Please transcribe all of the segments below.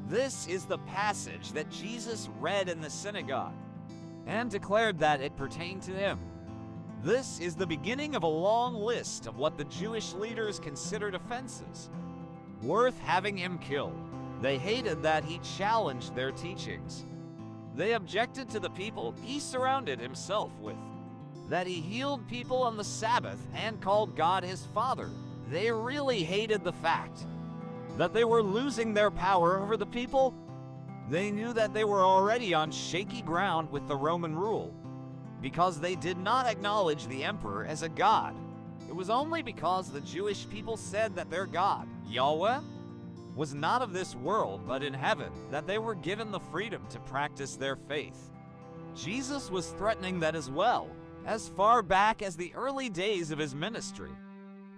This is the passage that Jesus read in the synagogue and declared that it pertained to him. This is the beginning of a long list of what the Jewish leaders considered offenses worth having him killed. They hated that he challenged their teachings. They objected to the people he surrounded himself with, that he healed people on the Sabbath and called God his Father. They really hated the fact that they were losing their power over the people. They knew that they were already on shaky ground with the Roman rule, because they did not acknowledge the emperor as a god. It was only because the Jewish people said that their God, Yahweh, was not of this world but in heaven, that they were given the freedom to practice their faith. Jesus was threatening that as well, as far back as the early days of his ministry.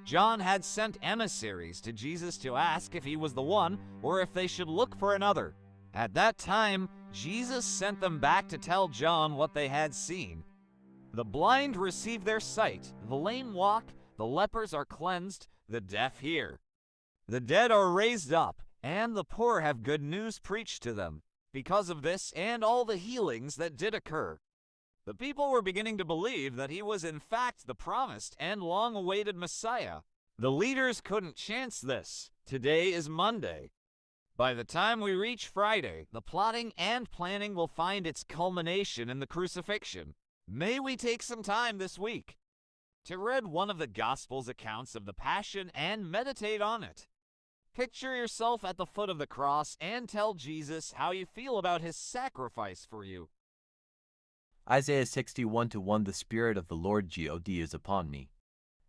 John had sent emissaries to Jesus to ask if he was the one or if they should look for another. At that time, Jesus sent them back to tell John what they had seen. The blind receive their sight, the lame walk, the lepers are cleansed, the deaf hear. The dead are raised up, and the poor have good news preached to them. Because of this and all the healings that did occur, the people were beginning to believe that he was in fact the promised and long-awaited Messiah. The leaders couldn't chance this. Today is Monday. By the time we reach Friday, the plotting and planning will find its culmination in the crucifixion. May we take some time this week to read one of the Gospel's accounts of the Passion and meditate on it. Picture yourself at the foot of the cross and tell Jesus how you feel about his sacrifice for you. Isaiah 61:1 The Spirit of the Lord God is upon me,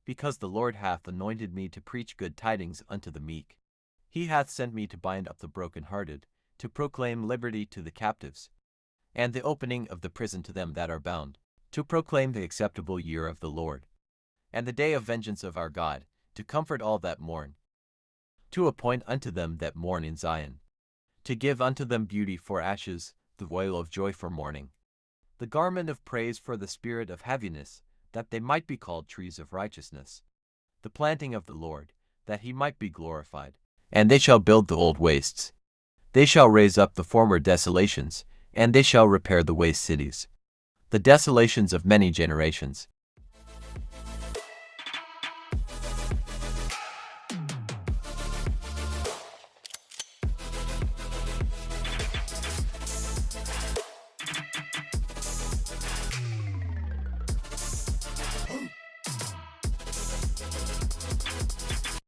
because the Lord hath anointed me to preach good tidings unto the meek. He hath sent me to bind up the brokenhearted, to proclaim liberty to the captives, and the opening of the prison to them that are bound, to proclaim the acceptable year of the Lord, and the day of vengeance of our God, to comfort all that mourn, to appoint unto them that mourn in Zion, to give unto them beauty for ashes, the oil of joy for mourning, the garment of praise for the spirit of heaviness, that they might be called trees of righteousness, the planting of the Lord, that he might be glorified. And they shall build the old wastes. They shall raise up the former desolations, and they shall repair the waste cities, the desolations of many generations.